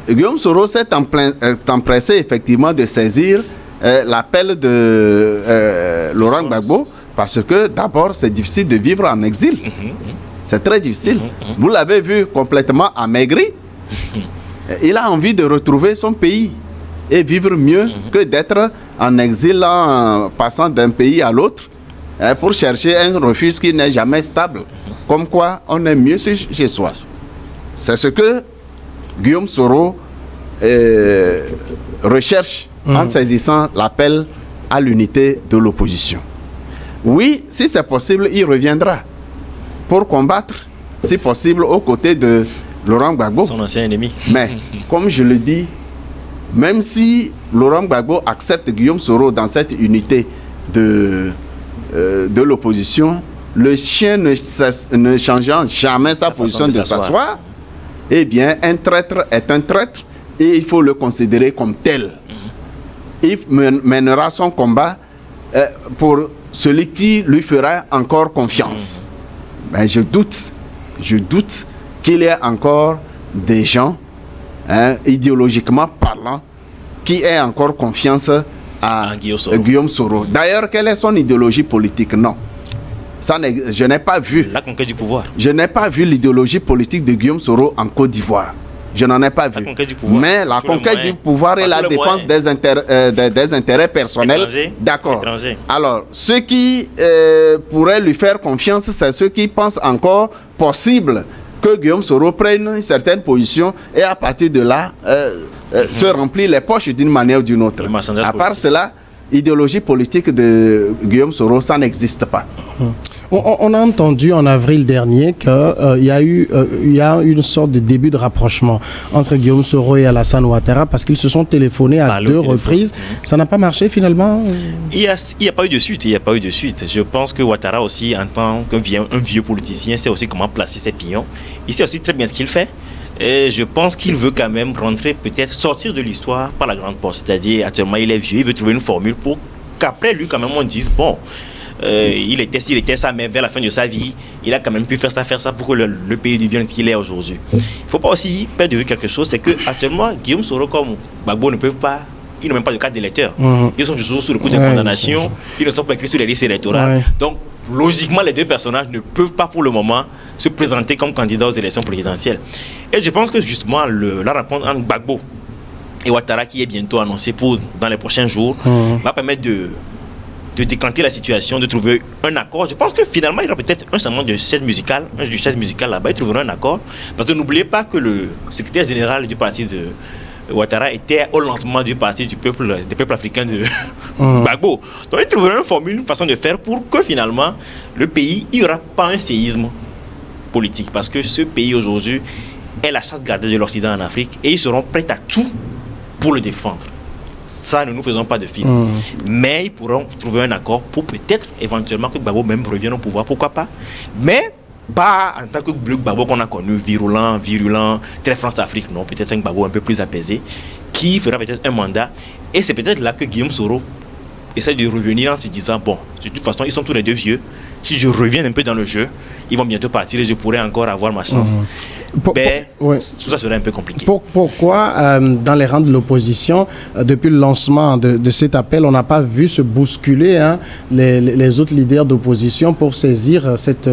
Guillaume Soro s'est empressé effectivement de saisir l'appel de Laurent Gbagbo parce que d'abord c'est difficile de vivre en exil. C'est très difficile. Vous l'avez vu complètement amaigri. Il a envie de retrouver son pays et vivre mieux que d'être en exil en passant d'un pays à l'autre pour chercher un refuge qui n'est jamais stable. Comme quoi, on est mieux chez soi. C'est ce que Guillaume Soro recherche en saisissant l'appel à l'unité de l'opposition. Oui, si c'est possible, il reviendra pour combattre, si possible, aux côtés de Laurent Gbagbo. Son ancien ennemi. Mais, comme je le dis, même si Laurent Gbagbo accepte Guillaume Soro dans cette unité de l'opposition, le chien ne changeant jamais sa position de s'asseoir, eh bien, un traître est un traître et il faut le considérer comme tel. Il mènera son combat pour celui qui lui fera encore confiance. Mais je doute qu'il y ait encore des gens, idéologiquement parlant, qui aient encore confiance à Guillaume Soro. D'ailleurs, quelle est son idéologie politique? Non. Je n'ai pas vu. La conquête du pouvoir. Je n'ai pas vu l'idéologie politique de Guillaume Soro en Côte d'Ivoire. Je n'en ai pas vu. Mais la conquête du pouvoir et la défense des intérêts personnels, d'accord. Alors, ceux qui pourraient lui faire confiance, c'est ceux qui pensent encore possible que Guillaume Soro prenne une certaine position et à partir de là, se remplir les poches d'une manière ou d'une autre. À part cela, idéologie politique de Guillaume Soro, ça n'existe pas. On a entendu en avril dernier qu'il y a une sorte de début de rapprochement entre Guillaume Soro et Alassane Ouattara parce qu'ils se sont téléphonés à deux reprises. Ça n'a pas marché finalement? Il n'y a pas eu de suite. Je pense que Ouattara aussi, en tant qu'un vieux politicien, sait aussi comment placer ses pions. Il sait aussi très bien ce qu'il fait. Et je pense qu'il veut quand même rentrer, peut-être sortir de l'histoire par la grande porte. C'est-à-dire, actuellement, il est vieux, il veut trouver une formule pour qu'après lui, quand même, on dise, bon, il était ça, mais vers la fin de sa vie, il a quand même pu faire ça pour que le pays devienne ce qu'il est aujourd'hui. Il ne faut pas aussi perdre de vue quelque chose, c'est qu'actuellement, Guillaume Soro comme Gbagbo ne peuvent pas, ils n'ont même pas de carte d'électeur. Ils sont toujours sous le coup de condamnation, ils ne sont pas écrits sur les listes électorales. Donc, logiquement, les deux personnages ne peuvent pas pour le moment se présenter comme candidats aux élections présidentielles. Et je pense que justement, la rencontre entre Gbagbo et Ouattara, qui est bientôt annoncée dans les prochains jours, va permettre de décanter la situation, de trouver un accord. Je pense que finalement, il y aura peut-être un changement de chaise musicale, là-bas, ils trouveront un accord. Parce que n'oubliez pas que le secrétaire général du parti de Ouattara était au lancement du parti des peuples africains de Gbagbo. Donc, ils trouveront une façon de faire pour que finalement, le pays, il n'y aura pas un séisme politique. Parce que ce pays aujourd'hui est la chasse gardée de l'Occident en Afrique et ils seront prêts à tout pour le défendre. Ça, ne nous faisons pas de film. Mais ils pourront trouver un accord pour peut-être, éventuellement, que Gbagbo même revienne au pouvoir. Pourquoi pas? Mais pas en tant que le Gbagbo qu'on a connu, virulent, très France-Afrique. Non, peut-être un Gbagbo un peu plus apaisé, qui fera peut-être un mandat. Et c'est peut-être là que Guillaume Soro essaie de revenir en se disant, bon, de toute façon, ils sont tous les deux vieux. Si je reviens un peu dans le jeu, ils vont bientôt partir et je pourrai encore avoir ma chance. Tout ça serait un peu compliqué. Pourquoi, dans les rangs de l'opposition, depuis le lancement de cet appel, on n'a pas vu se bousculer les autres leaders d'opposition pour saisir cette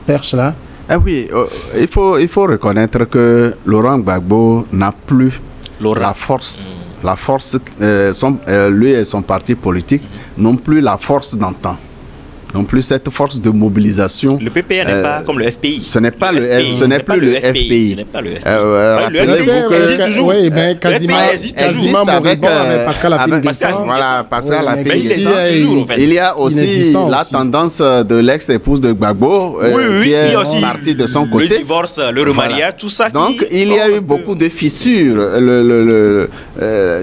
perche-là? Ah oui, il faut reconnaître que Laurent Gbagbo n'a plus la force. La force, lui et son parti politique n'ont plus la force d'antan. Non plus cette force de mobilisation. Le PPR n'est pas comme le FPI. Ce n'est pas ce n'est plus le FPI. Ce n'est pas le FPI. Le existe toujours. Oui, mais quasiment avec Pascal Affi. Il y a aussi la tendance de l'ex-épouse de Gbagbo qui est partie de son côté. Le divorce, le remariage, tout ça. Donc il y a eu beaucoup de fissures.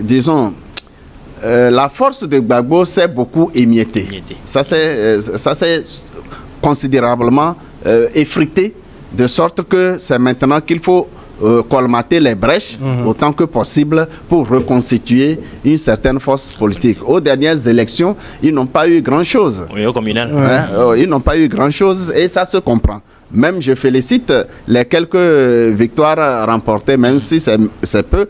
Disons. La force de Gbagbo s'est beaucoup émiettée. Ça s'est considérablement effrité, de sorte que c'est maintenant qu'il faut colmater les brèches autant que possible pour reconstituer une certaine force politique. Aux dernières élections, ils n'ont pas eu grand-chose. Oui, au communal. Ils n'ont pas eu grand-chose et ça se comprend. Même je félicite les quelques victoires remportées, même si c'est peu.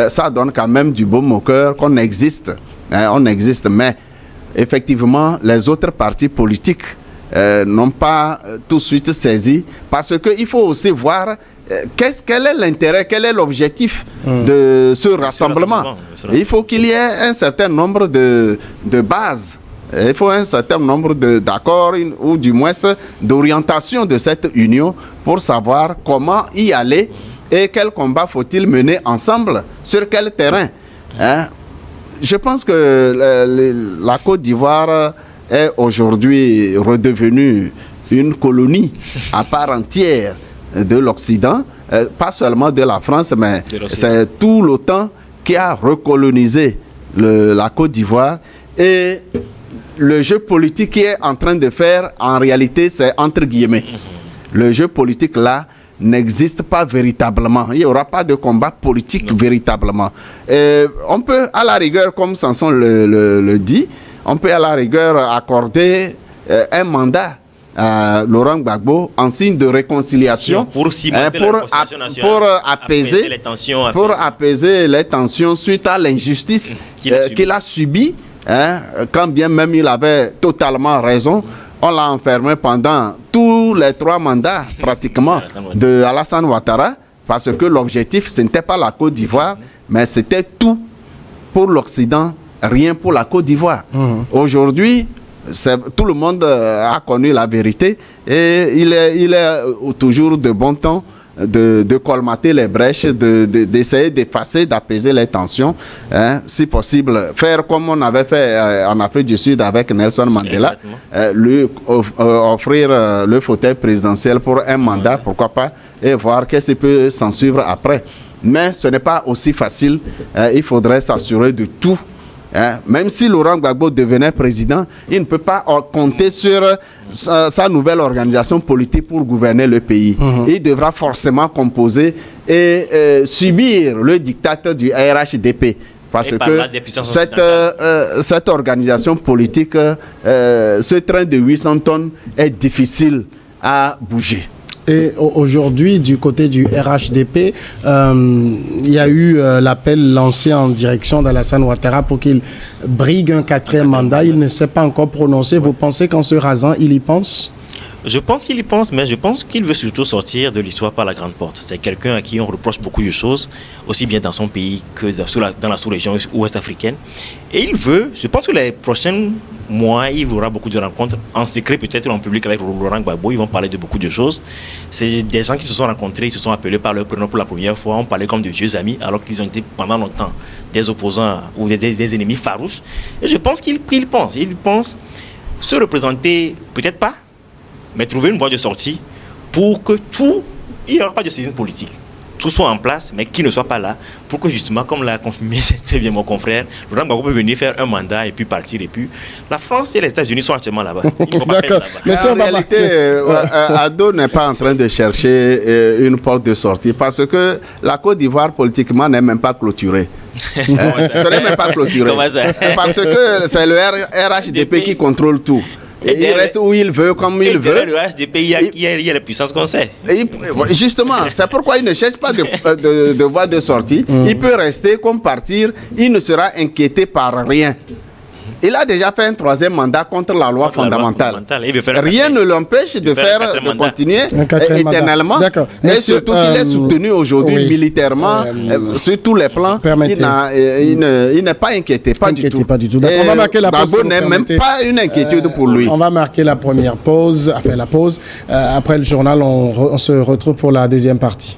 Ça donne quand même du baume au cœur qu'on existe. On existe, mais effectivement, les autres partis politiques n'ont pas tout de suite saisi parce qu'il faut aussi voir quel est l'intérêt, quel est l'objectif de ce rassemblement. Il faut qu'il y ait un certain nombre de bases. Il faut un certain nombre d'accords ou du moins d'orientation de cette union pour savoir comment y aller. Et quel combat faut-il mener ensemble? Sur quel terrain? Je pense que la Côte d'Ivoire est aujourd'hui redevenue une colonie à part entière de l'Occident, pas seulement de la France, mais c'est tout l'OTAN qui a recolonisé la Côte d'Ivoire. Et le jeu politique qu'il est en train de faire, en réalité, c'est entre guillemets. Le jeu politique là n'existe pas véritablement. Il n'y aura pas de combat politique véritablement. On peut, à la rigueur, comme Samson le dit, on peut à la rigueur accorder un mandat à Laurent Gbagbo en signe de réconciliation pour apaiser les tensions suite à l'injustice qu'il a subie. Quand bien même il avait totalement raison, on l'a enfermé pendant tous les 3 mandats pratiquement de Alassane Ouattara, parce que l'objectif ce n'était pas la Côte d'Ivoire, mais c'était tout pour l'Occident, rien pour la Côte d'Ivoire. Aujourd'hui, tout le monde a connu la vérité et il est toujours de bon temps de colmater les brèches, d'essayer d'effacer, d'apaiser les tensions, si possible. Faire comme on avait fait en Afrique du Sud avec Nelson Mandela, lui offrir le fauteuil présidentiel pour un mandat, pourquoi pas, et voir qu'est-ce qui peut s'en suivre après. Mais ce n'est pas aussi facile, il faudrait s'assurer de tout. Même si Laurent Gbagbo devenait président, il ne peut pas compter sur sa nouvelle organisation politique pour gouverner le pays. Il devra forcément composer et subir le diktat du RHDP. Parce que cette organisation politique, ce train de 800 tonnes est difficile à bouger. Et aujourd'hui, du côté du RHDP, il y a eu l'appel lancé en direction d'Alassane Ouattara pour qu'il brigue un 4e mandat. Il ne s'est pas encore prononcé. Vous pensez qu'en se rasant, il y pense? Je pense qu'il y pense, mais je pense qu'il veut surtout sortir de l'histoire par la grande porte. C'est quelqu'un à qui on reproche beaucoup de choses, aussi bien dans son pays que dans la sous-région ouest africaine. Et il veut, je pense que les prochains mois, il y aura beaucoup de rencontres, en secret peut-être en public avec Laurent Gbagbo. Ils vont parler de beaucoup de choses. C'est des gens qui se sont rencontrés, ils se sont appelés par leur prénom pour la première fois. On parlait comme de vieux amis, alors qu'ils ont été pendant longtemps des opposants ou des ennemis farouches. Et je pense qu'il pense. Il pense se représenter, peut-être pas, mais trouver une voie de sortie pour que il n'y aura pas de séisme politique. Tout soit en place, mais qu'il ne soit pas là, pour que justement, comme l'a confirmé très bien mon confrère, Laurent Gbagbo peut venir faire un mandat et puis partir. Et puis, la France et les États-Unis sont actuellement là-bas. D'accord. Mais en réalité, Ado n'est pas en train de chercher une porte de sortie, parce que la Côte d'Ivoire, politiquement, n'est même pas clôturée. Ce n'est même pas clôturé. Parce que c'est le RHDP qui contrôle tout. Et il reste où il veut, comme il veut. Le RHDP, il y a la puissance qu'on sait. Justement, c'est pourquoi il ne cherche pas de voie de sortie. Il peut rester comme partir. Il ne sera inquiété par rien. Il a déjà fait un 3e mandat contre la loi fondamentale. Rien ne l'empêche de continuer éternellement. Et surtout qu'il est soutenu aujourd'hui militairement sur tous les plans. Il n'est pas inquiété, pas du tout. On va marquer la pause. Gbagbo n'est même pas une inquiétude pour lui. On va marquer la première pause, la pause. Après le journal, on se retrouve pour la deuxième partie.